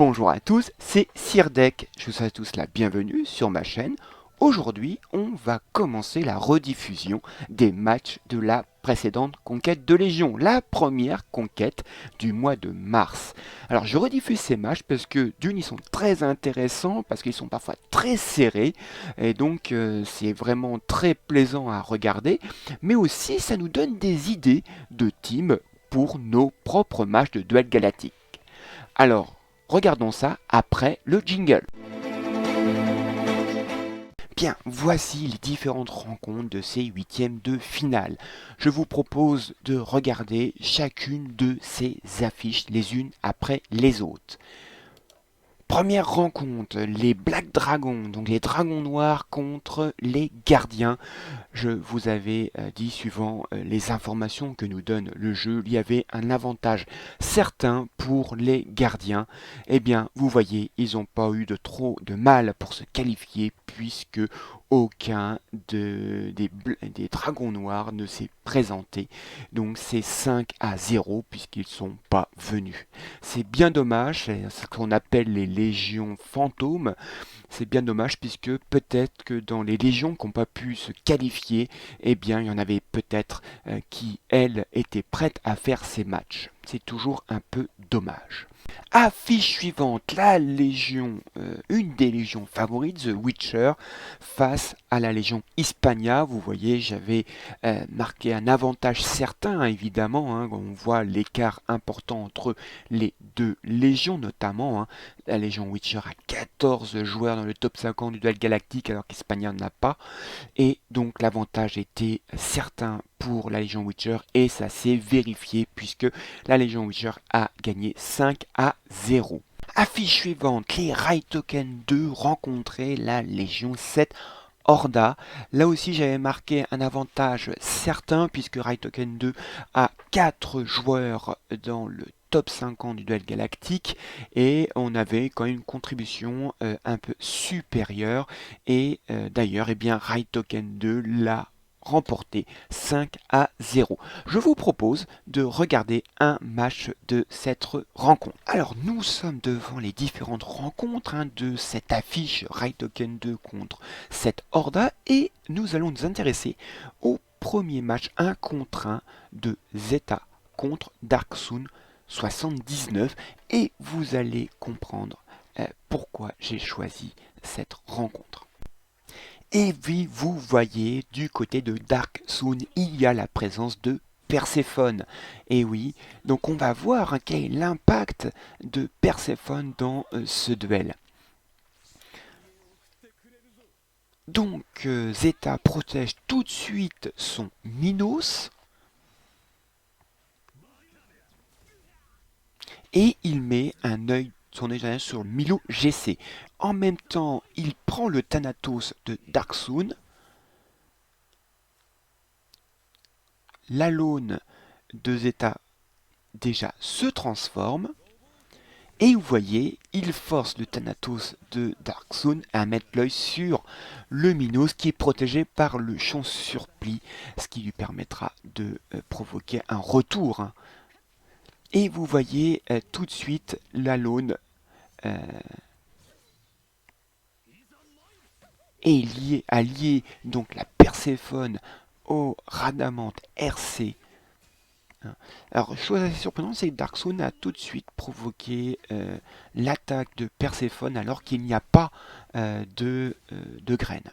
Bonjour à tous, c'est Sirdek. Je vous souhaite à tous la bienvenue sur ma chaîne. Aujourd'hui, on va commencer la rediffusion des matchs de la précédente conquête de Légion, la première conquête du mois de mars. Alors je rediffuse ces matchs parce que d'une ils sont très intéressants, parce qu'ils sont parfois très serrés, et donc c'est vraiment très plaisant à regarder, mais aussi ça nous donne des idées de team pour nos propres matchs de duel galactique. Alors, regardons ça après le jingle. Bien, voici les différentes rencontres de ces huitièmes de finale. Je vous propose de regarder chacune de ces affiches les unes après les autres. Première rencontre, les Black Dragons, donc les dragons noirs contre les gardiens. Je vous avais dit, suivant les informations que nous donne le jeu, il y avait un avantage certain pour les gardiens. Eh bien, vous voyez, ils n'ont pas eu de trop de mal pour se qualifier puisque aucun des dragons noirs ne s'est présenté. Donc c'est 5-0 puisqu'ils ne sont pas venus. C'est bien dommage, c'est ce qu'on appelle les légions fantômes. C'est bien dommage puisque peut-être que dans les légions qui n'ont pas pu se qualifier, eh bien il y en avait peut-être qui, elles, étaient prêtes à faire ces matchs. C'est toujours un peu dommage. Affiche suivante, la Légion, une des légions favorites, The Witcher, face à la Légion Hispania. Vous voyez, j'avais marqué un avantage certain, évidemment. On voit l'écart important entre les deux légions, notamment. La Légion Witcher a 14 joueurs dans le top 50 du duel galactique, alors qu'Hispania n'en a pas. Et donc l'avantage était certain pour la Légion Witcher et ça s'est vérifié puisque la Légion Witcher a gagné 5-0. Affiche suivante, les Raitoken 2 rencontraient la Légion 7 Horda. Là aussi j'avais marqué un avantage certain puisque Raitoken 2 a 4 joueurs dans le top 50 du duel galactique et on avait quand même une contribution un peu supérieure et d'ailleurs eh bien Raitoken 2 l'a remporté 5-0. Je vous propose de regarder un match de cette rencontre. Alors nous sommes devant les différentes rencontres de cette affiche Raitoken 2 contre cette Horda et nous allons nous intéresser au premier match 1 contre 1 de Zeta contre Darksoon 79 et vous allez comprendre pourquoi j'ai choisi cette rencontre. Et puis vous voyez du côté de Darksoon, il y a la présence de Perséphone. Et oui, donc on va voir quel est l'impact de Perséphone dans ce duel. Donc Zeta protège tout de suite son Minos. Et il met son œil sur le Milo GC. En même temps, il prend le Thanatos de Darksoon. L'Alone de Zeta déjà se transforme. Et vous voyez, il force le Thanatos de Darksoon à mettre l'œil sur le Minos qui est protégé par le champ surplis, ce qui lui permettra de provoquer un retour. Et vous voyez tout de suite l'Alone est allié donc la Perséphone au Rhadamante RC. Alors, chose assez surprenante, c'est que Darksoon a tout de suite provoqué l'attaque de Perséphone alors qu'il n'y a pas de graines.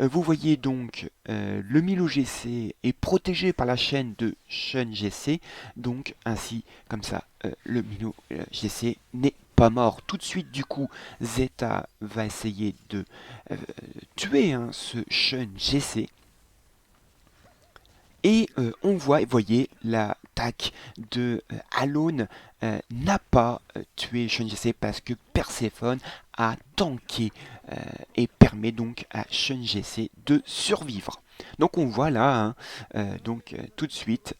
Vous voyez donc le Milo GC est protégé par la chaîne de Shun GC, donc ainsi comme ça le Milo GC n'est pas mort. Tout de suite du coup Zeta va essayer de tuer ce Shun GC. Et on voit, vous voyez, l'attaque de Alone n'a pas tué Shun GC parce que Perséphone a tanké et permet donc à Shun GC de survivre. Donc on voit là, tout de suite,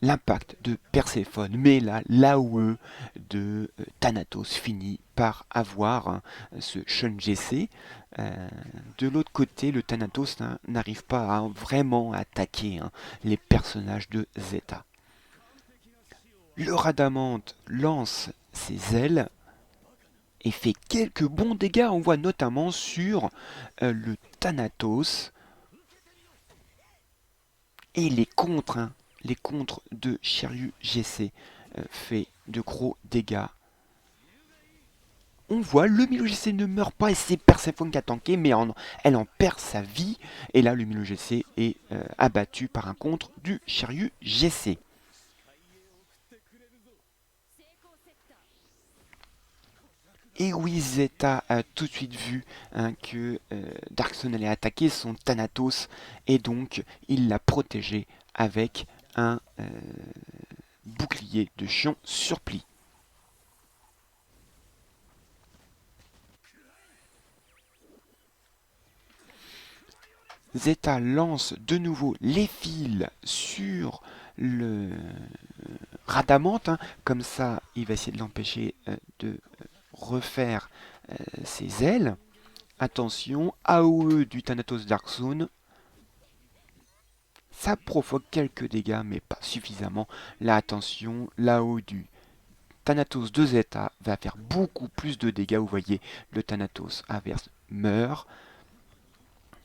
l'impact de Perséphone, mais là, l'AOE de Thanatos finit par avoir ce Shun GC. De l'autre côté, le Thanatos n'arrive pas à vraiment attaquer les personnages de Zeta. Le Radamante lance ses ailes et fait quelques bons dégâts. On voit notamment sur le Thanatos et les contres de Shiryu GC fait de gros dégâts. On voit le Milo GC ne meurt pas et c'est Perséphone qui a tanké, mais elle en perd sa vie. Et là, le Milo GC est abattu par un contre du Shiryu GC. Et oui, Zeta a tout de suite vu que Darkson allait attaquer son Thanatos et donc il l'a protégé avec un bouclier de Chion surplis. Zeta lance de nouveau les fils sur le Radamante, hein. Comme ça il va essayer de l'empêcher de refaire ses ailes. Attention, AOE du Thanatos Darkson. Ça provoque quelques dégâts, mais pas suffisamment. Là, attention, l'AOE du Thanatos de Zeta va faire beaucoup plus de dégâts. Vous voyez, le Thanatos inverse meurt.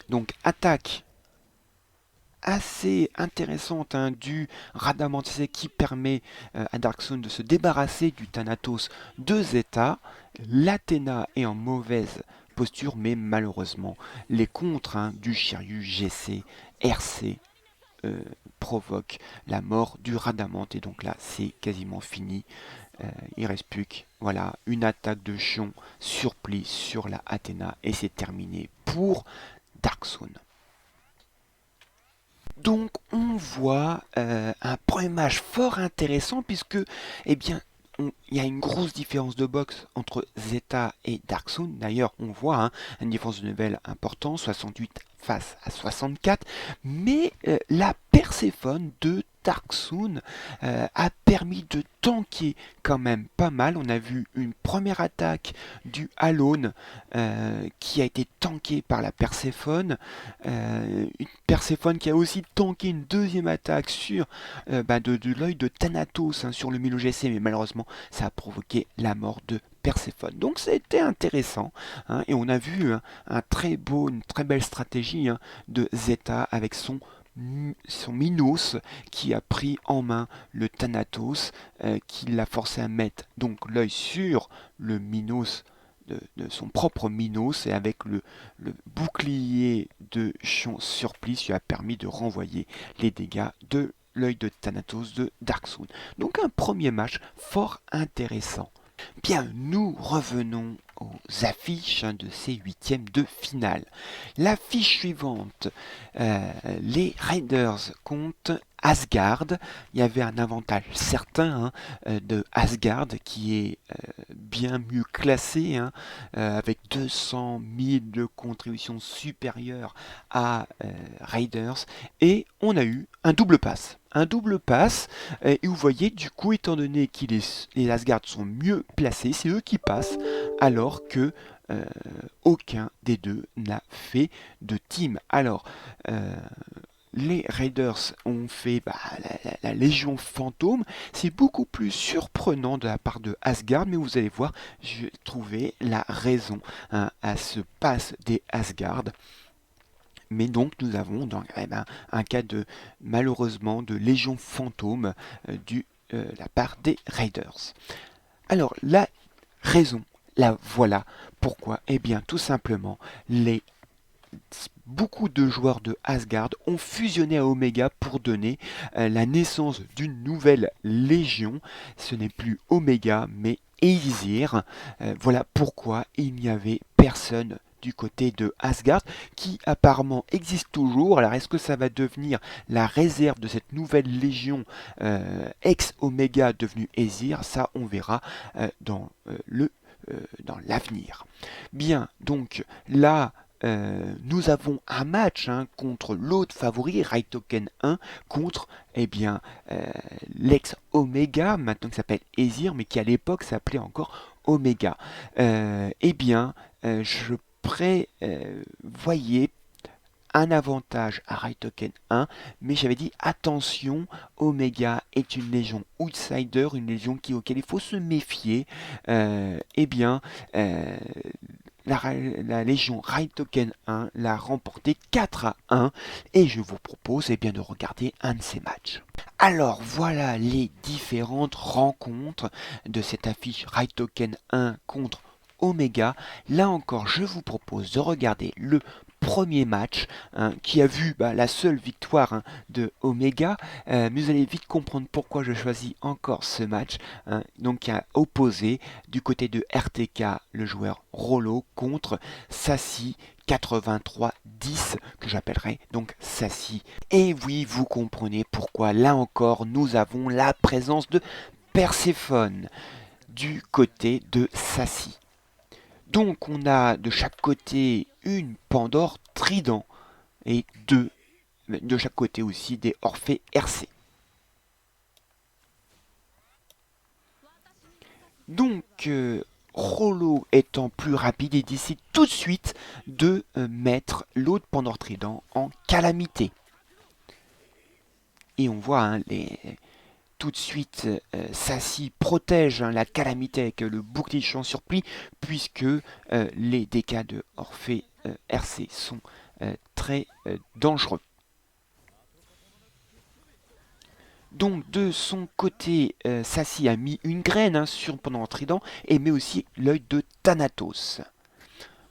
Donc, attaque assez intéressante du Radamantisé qui permet à Darkson de se débarrasser du Thanatos de Zeta. L'Athéna est en mauvaise posture, mais malheureusement, les contres du Shiryu GC, RC provoquent la mort du Radamante. Et donc là, c'est quasiment fini. Il reste plus que voilà, une attaque de Chion surplis sur la Athéna et c'est terminé pour Darkson. Donc on voit un premier match fort intéressant puisque eh bien il y a une grosse différence de boxe entre Zeta et Darkson. D'ailleurs, on voit une différence de level important, 68 face à 64. Mais la Perséphone de Darkson a permis de tanker quand même pas mal. On a vu une première attaque du Alone qui a été tankée par la Perséphone. Une Perséphone qui a aussi tanké une deuxième attaque sur de l'œil de Thanatos sur le Milo GC, mais malheureusement ça a provoqué la mort de Perséphone. Donc c'était intéressant et on a vu une très belle stratégie de Zeta avec son Minos qui a pris en main le Thanatos, qui l'a forcé à mettre donc l'œil sur le Minos de son propre Minos et avec le bouclier de Chion surplis lui a permis de renvoyer les dégâts de l'œil de Thanatos de Darkson. Donc un premier match fort intéressant. Bien, nous revenons aux affiches de ces huitièmes de finale. L'affiche suivante, les Raiders contre Asgard. Il y avait un avantage certain de Asgard qui est bien mieux classé avec 200 000 de contribution supérieure à Raiders. Et on a eu un double pass. Un double pass, et vous voyez, du coup, étant donné que les Asgard sont mieux placés, c'est eux qui passent, alors que aucun des deux n'a fait de team. Alors, les Raiders ont fait la Légion Fantôme. C'est beaucoup plus surprenant de la part de Asgard, mais vous allez voir, j'ai trouvé la raison à ce pass des Asgard. Mais donc nous avons un cas de malheureusement de Légion Fantôme la part des Raiders. Alors la raison, la voilà. Pourquoi? Eh bien tout simplement beaucoup de joueurs de Asgard ont fusionné à Omega pour donner la naissance d'une nouvelle légion. Ce n'est plus Omega mais Aesir. Voilà pourquoi il n'y avait personne du côté de Asgard qui apparemment existe toujours. Alors est-ce que ça va devenir la réserve de cette nouvelle légion ex-Omega devenue Aesir? Ça on verra dans l'avenir. Bien, donc là nous avons un match contre l'autre favori, Raitoken 1, contre l'ex-Omega, maintenant qui s'appelle Aesir, mais qui à l'époque s'appelait encore Omega. Je prévoyais un avantage à Raitoken 1, mais j'avais dit attention, Omega est une légion outsider, une légion auquel il faut se méfier. Eh bien, euh, la légion Raitoken 1 l'a remporté 4-1 et je vous propose bien de regarder un de ces matchs. Alors voilà les différentes rencontres de cette affiche Raitoken 1 contre Omega. Là encore, je vous propose de regarder le premier match qui a vu la seule victoire de Omega, mais vous allez vite comprendre pourquoi je choisis encore ce match, donc qui a opposé du côté de RTK le joueur Rollo contre Sassy 83-10 que j'appellerai donc Sassy. Et oui, vous comprenez pourquoi là encore nous avons la présence de Perséphone du côté de Sassy. Donc on a de chaque côté une Pandore Trident et de chaque côté aussi des Orphées RC. Donc Rollo étant plus rapide, il décide tout de suite de mettre l'autre Pandore Trident en calamité. Et on voit tout de suite, Sassy protège la calamité avec le bouclier de champ surplis, puisque les dégâts de Orphée RC sont très dangereux. Donc de son côté, Sassy a mis une graine sur pendant Trident et met aussi l'œil de Thanatos.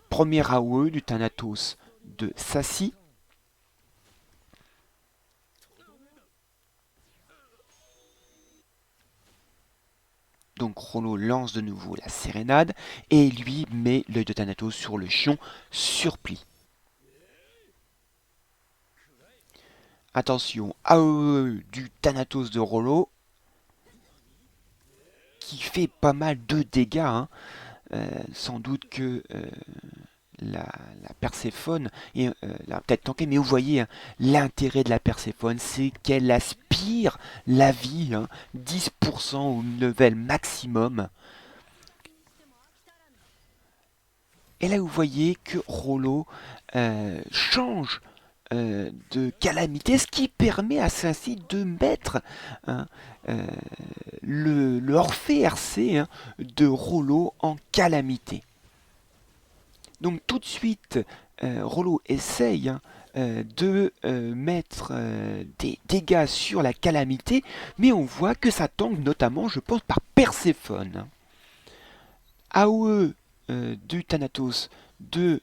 Premier AOE du Thanatos de Sassy. Donc Rollo lance de nouveau la sérénade et lui met l'œil de Thanatos sur le chion surplis. Attention, AOE du Thanatos de Rollo qui fait pas mal de dégâts. Sans doute que la Perséphone l'a peut-être tanké, mais vous voyez, l'intérêt de la Perséphone, c'est qu'elle aspire la vie, 10% au level maximum. Et là, vous voyez que Rollo change de calamité, ce qui permet à Sassy de mettre le Orphée RC de Rollo en calamité. Donc tout de suite, Rollo essaye de mettre des dégâts sur la calamité, mais on voit que ça tangue notamment, je pense, par Perséphone. AOE du Thanatos de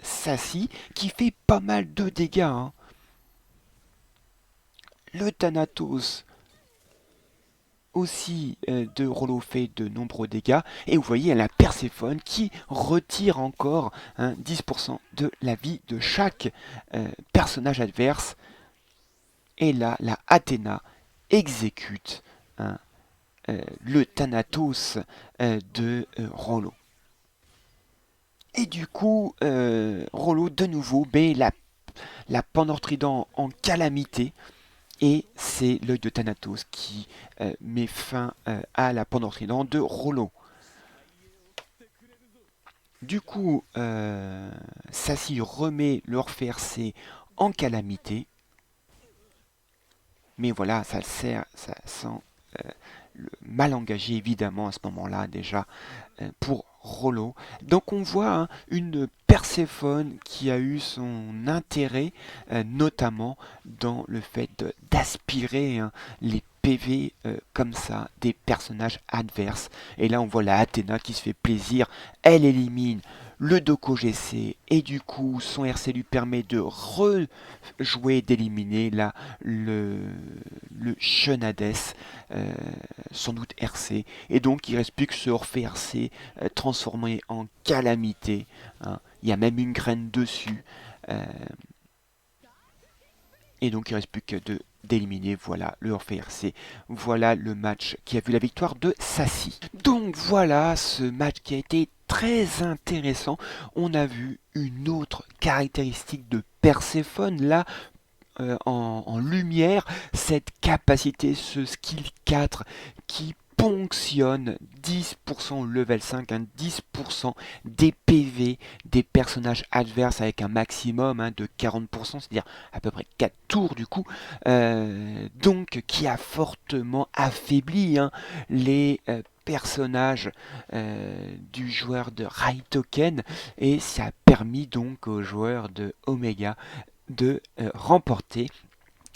Sassy qui fait pas mal de dégâts. Le Thanatos aussi de Rollo fait de nombreux dégâts et vous voyez la Perséphone qui retire encore 10% de la vie de chaque personnage adverse et là la Athéna exécute le Thanatos de Rollo. Et du coup, Rollo de nouveau met la Pandore Trident en calamité. Et c'est l'œil de Thanatos qui met fin à la Pandore Trident de Rollo. Du coup, Sassy remet l'Orphée RC en calamité. Mais voilà, ça sent le mal engagé évidemment à ce moment-là déjà pour Rollo. Donc on voit une Perséphone qui a eu son intérêt notamment dans le fait d'aspirer les PV comme ça des personnages adverses. Et là on voit la Athéna qui se fait plaisir, elle élimine le Doko GC et du coup son RC lui permet de rejouer, d'éliminer là le Chenades, sans doute RC, et donc il reste plus que ce Orphée RC transformé en calamité. Il y a même une graine dessus. Et donc il ne reste plus que d'éliminer, voilà, le Orphée RC. Voilà le match qui a vu la victoire de Sassy. Donc voilà ce match qui a été très intéressant. On a vu une autre caractéristique de Perséphone là en lumière, cette capacité, ce skill 4 qui ponctionne 10% au level 5, 10% des PV des personnages adverses avec un maximum de 40%, c'est-à-dire à peu près 4 tours du coup, donc qui a fortement affaibli les personnages du joueur de Raitoken, et ça a permis donc aux joueurs de Omega de remporter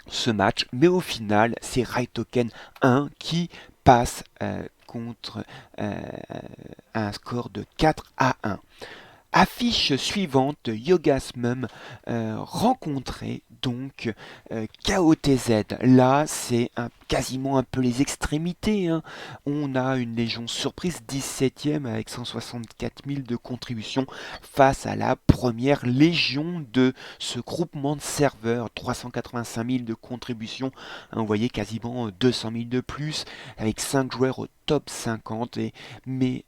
ce match, mais au final, c'est Raitoken 1 qui passe contre un score de 4-1. Affiche suivante, Yogasmum rencontrait donc KOTZ. Là, c'est quasiment un peu les extrémités. On a une légion surprise 17e avec 164 000 de contribution face à la première légion de ce groupement de serveurs, 385 000 de contribution. Vous voyez quasiment 200 000 de plus avec 5 joueurs au top 50. Mais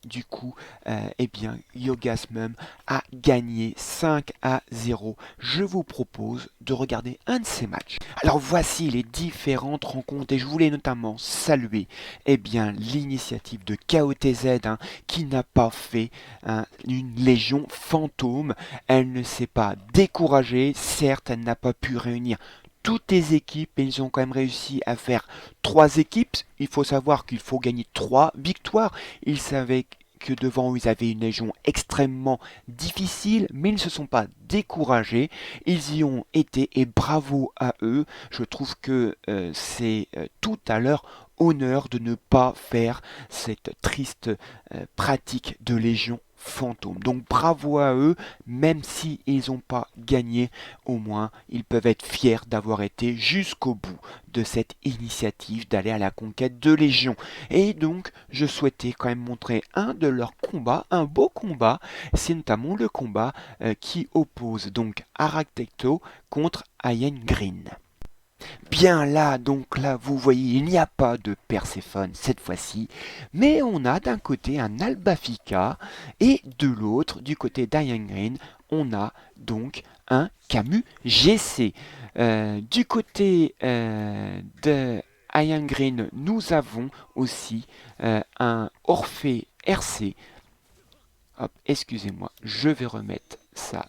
du coup, eh bien, Yogasmum a gagné 5-0. Je vous propose de regarder un de ces matchs. Alors voici les différentes rencontres et je voulais notamment saluer l'initiative de KOTZ qui n'a pas fait une légion fantôme. Elle ne s'est pas découragée. Certes, elle n'a pas pu réunir toutes les équipes, mais ils ont quand même réussi à faire 3 équipes. Il faut savoir qu'il faut gagner 3 victoires. Ils savaient que devant eux, ils avaient une légion extrêmement difficile, mais ils ne se sont pas découragés. Ils y ont été et bravo à eux. Je trouve que c'est tout à leur honneur de ne pas faire cette triste pratique de légion fantôme. Donc bravo à eux, même si ils n'ont pas gagné, au moins ils peuvent être fiers d'avoir été jusqu'au bout de cette initiative d'aller à la conquête de Légion. Et donc je souhaitais quand même montrer un de leurs combats, un beau combat, c'est notamment le combat qui oppose donc Aractecto contre Ian Green. Bien là, donc là, vous voyez, il n'y a pas de Perséphone cette fois-ci, mais on a d'un côté un Albafica et de l'autre, du côté d'Ian Green, on a donc un Camus GC. Du côté de Ian Green, nous avons aussi un Orphée RC. Hop, excusez-moi, je vais remettre ça.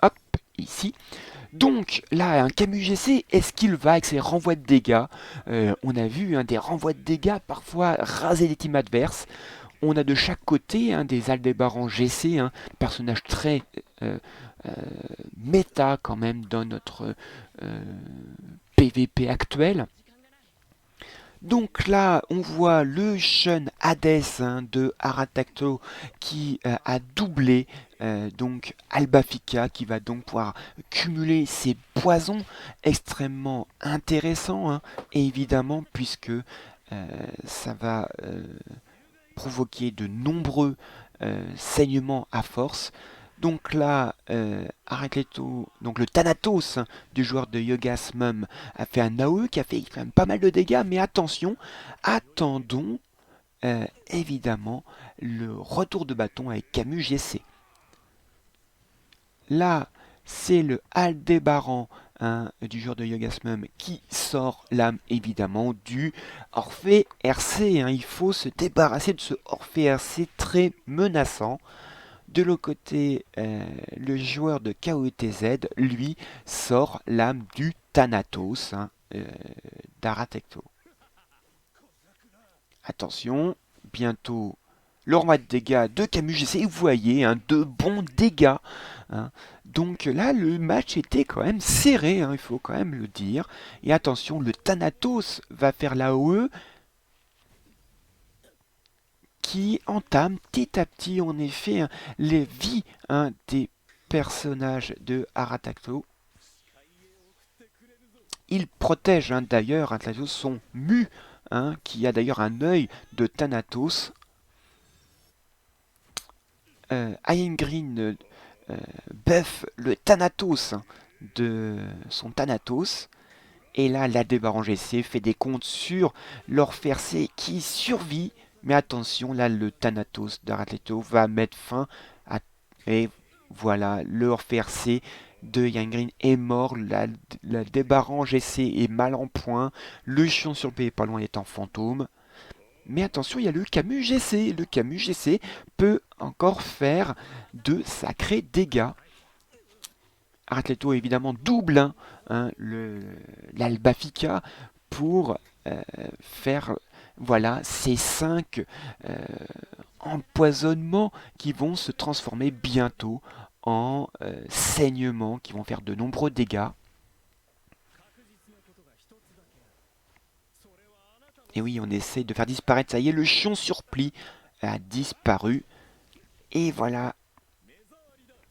Hop, ici. Donc là, un Camus GC, est-ce qu'il va avec ses renvois de dégâts? On a vu des renvois de dégâts parfois raser les teams adverses. On a de chaque côté des Aldébaran GC, personnage très euh, méta quand même dans notre PVP actuel. Donc là, on voit le jeune Hades de Aratacto qui a doublé donc Albafica, qui va donc pouvoir cumuler ses poisons extrêmement intéressants, et évidemment puisque ça va provoquer de nombreux saignements à force. Donc là, Aracleto, donc le Thanatos du joueur de Yogasmum a fait un AOE qui a fait quand même pas mal de dégâts, mais attention, attendons évidemment le retour de bâton avec Camus GC. Là, c'est le Aldébaran du joueur de Yogasmum qui sort l'âme évidemment du Orphée RC. Il faut se débarrasser de ce Orphée RC très menaçant. De l'autre côté, le joueur de KOTZ, lui, sort l'âme du Thanatos d'Aratecto. Attention, bientôt le roi de dégâts de Camus GC, vous voyez, de bons dégâts. Donc là, le match était quand même serré, il faut quand même le dire. Et attention, le Thanatos va faire l'AOE qui entame petit à petit, en effet, les vies des personnages de Aratacto. Il protège d'ailleurs son Mu, qui a d'ailleurs un œil de Thanatos. Ian Green buff le Thanatos de son Thanatos. Et là, l'Aldébaran GC fait des comptes sur l'Orphée RC qui survit. Mais attention, là, le Thanatos d'Aratleto va mettre fin à... Et voilà, le Orphée RC de Yang Green est mort, la Débarran GC est mal en point, le Chion sur le P est pas loin étant fantôme. Mais attention, il y a le Camus GC. Le Camus GC peut encore faire de sacrés dégâts. Artleto évidemment double l'Albafica pour faire voilà ces 5 empoisonnements qui vont se transformer bientôt en saignements qui vont faire de nombreux dégâts. Et oui, on essaie de faire disparaître. Ça y est, le Chion surplis a disparu. Et voilà.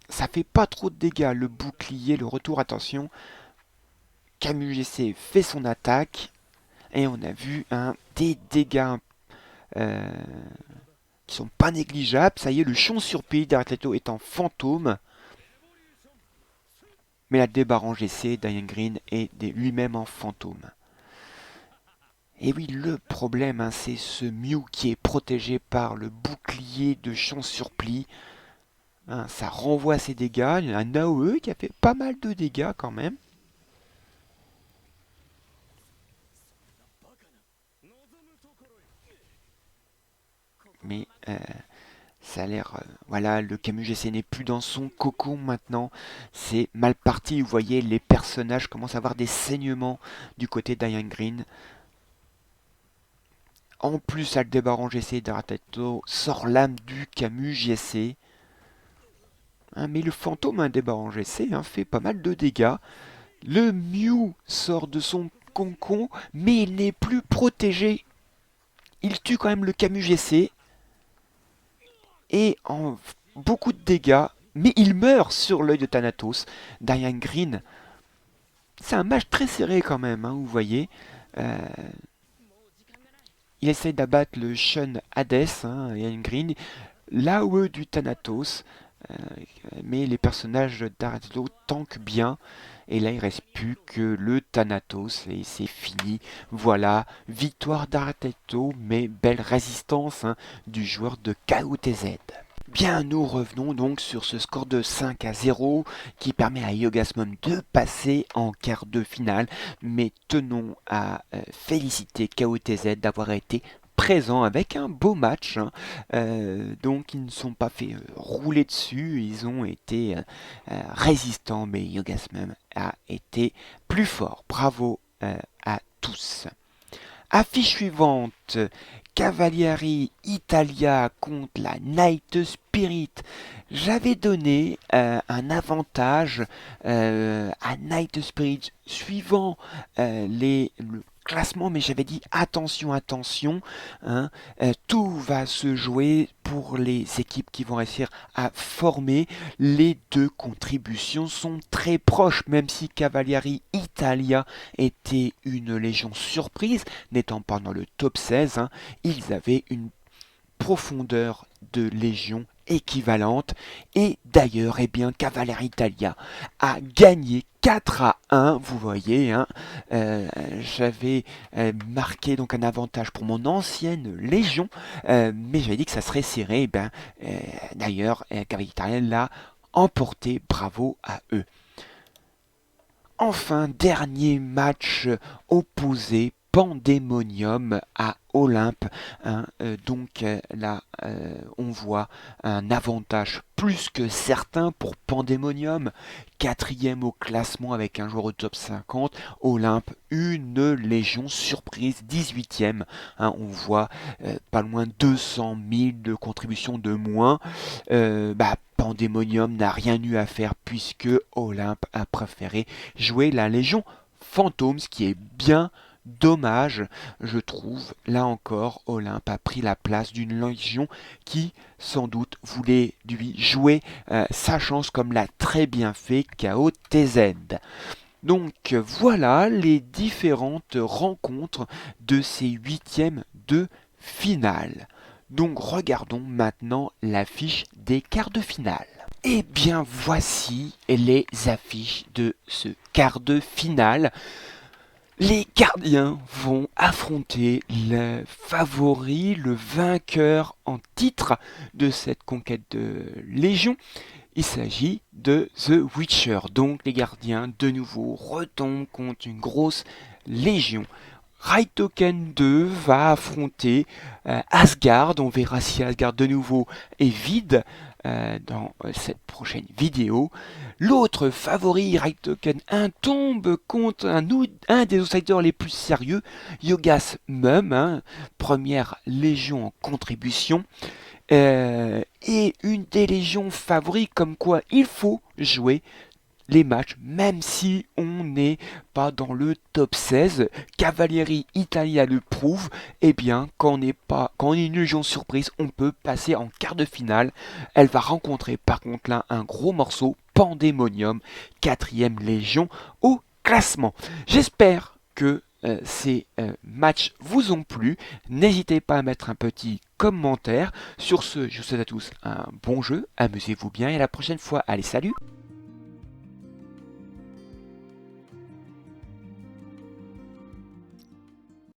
Ça fait pas trop de dégâts. Le bouclier, le retour, attention. Camus GC fait son attaque. Et on a vu des dégâts qui sont pas négligeables. Ça y est, le Chion surplis d'Artleto est en fantôme. Mais la Débarran GC, Diane Green est lui-même en fantôme. Et oui, le problème, c'est ce Mew qui est protégé par le bouclier de Chion surplis. Ça renvoie ses dégâts. Il y a un AOE qui a fait pas mal de dégâts quand même. Mais ça a l'air... voilà, le Camus GC n'est plus dans son cocon maintenant. C'est mal parti. Vous voyez, les personnages commencent à avoir des saignements du côté d'Ian Green. En plus, Aldebaran GC d'Artleto sort l'âme du Camus GC. Mais le fantôme Aldebaran GC fait pas mal de dégâts. Le Mew sort de son concon, mais il n'est plus protégé. Il tue quand même le Camus GC. Et en beaucoup de dégâts, mais il meurt sur l'œil de Thanatos. Diane Green, c'est un match très serré quand même, vous voyez. Il essaie d'abattre le Shun Hades, Diane Green, l'AOE du Thanatos. Mais les personnages d'Artleto tankent bien. Et là, il ne reste plus que le Thanatos et c'est fini. Voilà, victoire d'Artleto, mais belle résistance du joueur de KOTZ. Bien, nous revenons donc sur ce score de 5-0 qui permet à Yogasmom de passer en quart de finale. Mais tenons à féliciter KOTZ d'avoir été présent avec un beau match. Donc ils ne sont pas fait rouler dessus, ils ont été résistants, mais Yogasmom a été plus fort. Bravo à tous. Affiche suivante, Cavalieri Italia contre la Night Spirit. J'avais donné un avantage à Night Spirit suivant le classement, mais j'avais dit attention, attention, tout va se jouer pour les équipes qui vont réussir à former. Les deux contributions sont très proches, même si Cavalieri Italia était une légion surprise, n'étant pas dans le top 16, ils avaient une profondeur de légion équivalente. Et d'ailleurs, Cavalieri Italia a gagné 4-1. Vous voyez, j'avais marqué donc un avantage pour mon ancienne légion, mais j'avais dit que ça serait serré. D'ailleurs, Cavalieri Italia l'a emporté. Bravo à eux. Enfin, dernier match opposé. Pandemonium à Olympe. Donc là, on voit un avantage plus que certain pour Pandemonium. 4e au classement avec un joueur au top 50. Olympe, une légion surprise, 18e. On voit pas loin de 200 000 de contributions de moins. Pandemonium n'a rien eu à faire puisque Olympe a préféré jouer la légion fantôme, ce qui est bien dommage, je trouve. Là encore, Olympe a pris la place d'une légion qui, sans doute, voulait lui jouer sa chance comme l'a très bien fait KOTZ. Donc voilà les différentes rencontres de ces 8e de finale. Donc regardons maintenant l'affiche des quarts de finale. Et bien voici les affiches de ce quart de finale. Les gardiens vont affronter le favori, le vainqueur en titre de cette conquête de Légion. Il s'agit de The Witcher. Donc les gardiens de nouveau retombent contre une grosse Légion. Raid Token 2 va affronter Asgard. On verra si Asgard de nouveau est vide dans cette prochaine vidéo. L'autre favori, Raid Token 1, tombe contre un des outsiders les plus sérieux, Yogas Mum, première légion en contribution. Et une des légions favoris, comme quoi il faut jouer les matchs, même si on n'est pas dans le top 16. Cavalieri Italia le prouve. Eh bien, quand on est une légion surprise, on peut passer en quart de finale. Elle va rencontrer par contre là un gros morceau, Pandemonium, 4ème légion au classement. J'espère que ces matchs vous ont plu. N'hésitez pas à mettre un petit commentaire. Sur ce, je vous souhaite à tous un bon jeu. Amusez-vous bien et à la prochaine fois. Allez, salut!